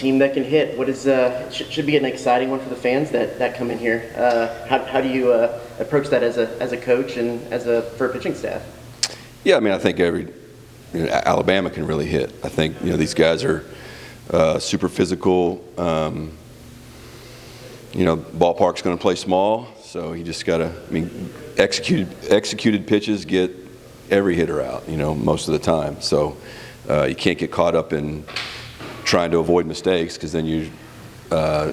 team that can hit. What is should be an exciting one for the fans that come in here. How do you approach that as a coach and for a pitching staff? Yeah, I mean, I think Alabama can really hit. I think these guys are super physical. Ballpark's going to play small, so you just got to. I mean, executed pitches get every hitter out. Most of the time. So you can't get caught up in trying to avoid mistakes, because then you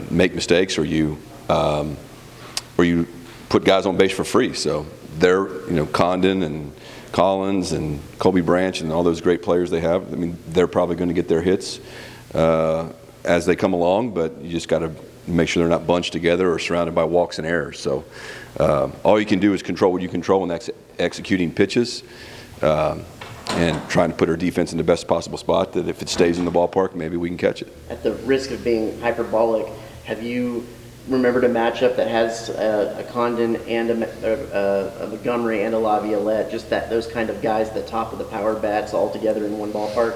make mistakes, or you put guys on base for free. So they're Condon and Collins and Colby Branch and all those great players they have. I mean, they're probably going to get their hits as they come along, but you just got to make sure they're not bunched together or surrounded by walks and errors. So all you can do is control what you control, and that's executing pitches and trying to put our defense in the best possible spot, that if it stays in the ballpark, maybe we can catch it. At the risk of being hyperbolic, have you remembered a matchup that has a Condon and a Montgomery and a Laviolette, just those kind of guys at the top of the power bats all together in one ballpark?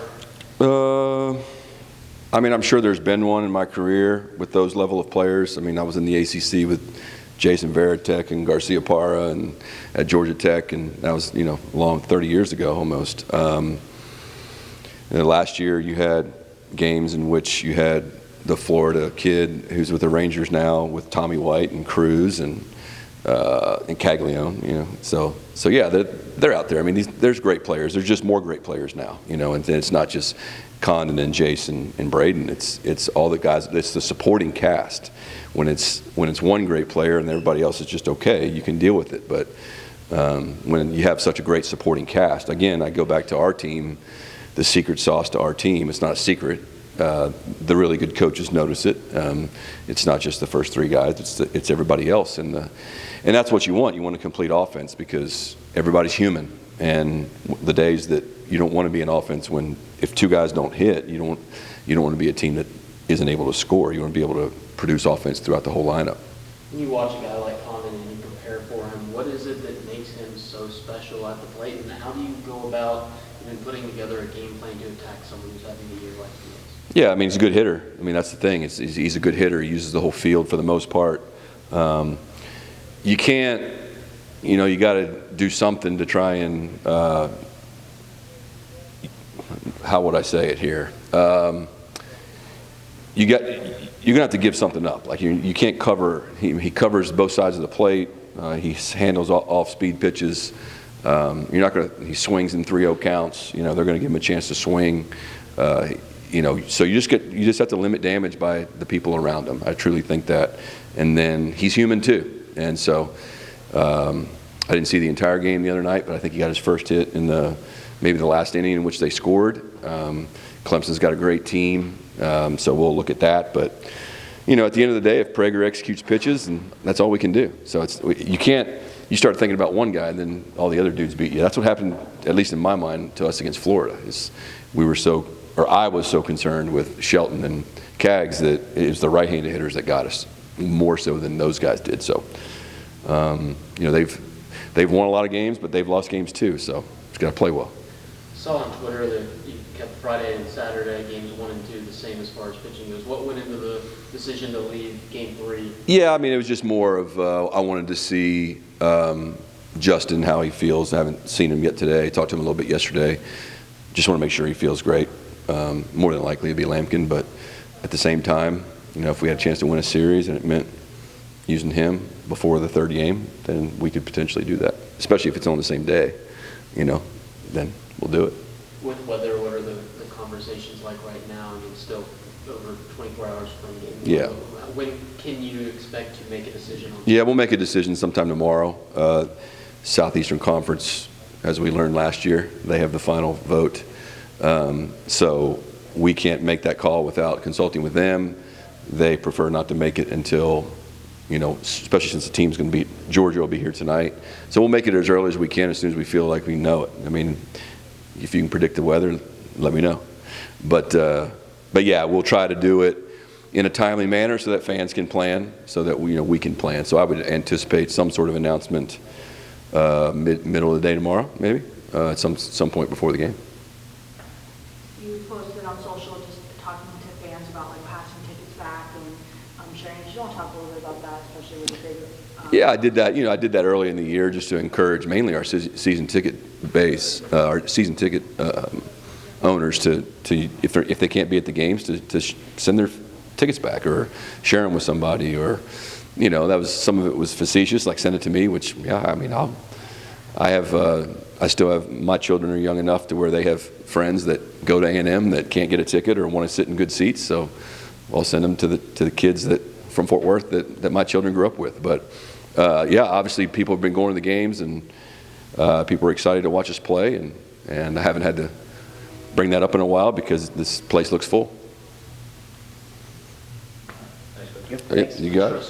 I mean, I'm sure there's been one in my career with those level of players. I mean, I was in the ACC with Jason Varitek and Garcia Parra and at Georgia Tech, and that was long 30 years ago almost. And last year you had games in which you had the Florida kid who's with the Rangers now with Tommy White and Cruz and Caglione. So yeah, they're out there. I mean, there's great players. There's just more great players now. And it's not just Condon and Jason and Braden. It's all the guys. It's the supporting cast. When it's one great player and everybody else is just okay, you can deal with it. But when you have such a great supporting cast, again, I go back to our team. The secret sauce to our team, it's not a secret. The really good coaches notice it. It's not just the first three guys. It's everybody else, and that's what you want. You want a complete offense, because everybody's human. And the days that you don't want to be an offense, if two guys don't hit, you don't want to be a team that isn't able to score. You want to be able to produce offense throughout the whole lineup. When you watch a guy like Condon and you prepare for him, what is it that makes him so special at the plate, and how do you go about putting together a game plan to attack someone who's having a year like he is? Yeah, I mean, he's a good hitter. I mean, that's the thing. He's a good hitter. He uses the whole field for the most part. You can't, you got to do something to try and, how would I say it here? You're gonna have to give something up. Like you can't cover. He covers both sides of the plate. He handles off-speed pitches. You're not gonna. He swings in 3-0 counts. They're gonna give him a chance to swing. So you just have to limit damage by the people around him. I truly think that. And then he's human too. And so I didn't see the entire game the other night, but I think he got his first hit in maybe the last inning in which they scored. Clemson's got a great team, so we'll look at that. But at the end of the day, if Prager executes pitches, and that's all we can do. So you start thinking about one guy, and then all the other dudes beat you. That's what happened, at least in my mind, to us against Florida. I was so concerned with Shelton and Kaggs that it was the right-handed hitters that got us more so than those guys did. So they've won a lot of games, but they've lost games too. So it's got to play well. I saw on Twitter that you kept Friday and Saturday games 1 and 2 the same as far as pitching goes. What went into the decision to leave Game 3? Yeah, I mean, it was just more of I wanted to see Justin, how he feels. I haven't seen him yet today. Talked to him a little bit yesterday. Just want to make sure he feels great. More than likely it'd be Lampkin, but at the same time, if we had a chance to win a series and it meant using him before the third game, then we could potentially do that. Especially if it's on the same day, then we'll do it. With weather, what are the conversations like right now? I mean, still over 24 hours from the game. Yeah. When can you expect to make a decision on that? Yeah, we'll make a decision sometime tomorrow. Southeastern Conference, as we learned last year, they have the final vote. So we can't make that call without consulting with them. They prefer not to make it until, especially since the team's going to beat Georgia will be here tonight. So we'll make it as early as we can, as soon as we feel like we know it. I mean, if you can predict the weather, let me know. But yeah, we'll try to do it in a timely manner so that fans can plan, so that we can plan. So I would anticipate some sort of announcement middle of the day tomorrow, maybe at some point before the game. You posted on social just talking to fans fans about like passing tickets back and sharing. Do you want to talk a little bit about that, especially with the big? Yeah, I did that. I did that early in the year just to encourage mainly our season ticket base, our season ticket owners to if they can't be at the games to send their tickets back or share them with somebody, or that was, some of it was facetious, like send it to me, which I mean I still have, my children are young enough to where they have friends that go to A&M that can't get a ticket or want to sit in good seats, so I'll send them to the kids from Fort Worth that my children grew up with. But yeah, obviously people have been going to the games, and people are excited to watch us play, and I haven't had to bring that up in a while because this place looks full. Thanks. You got it.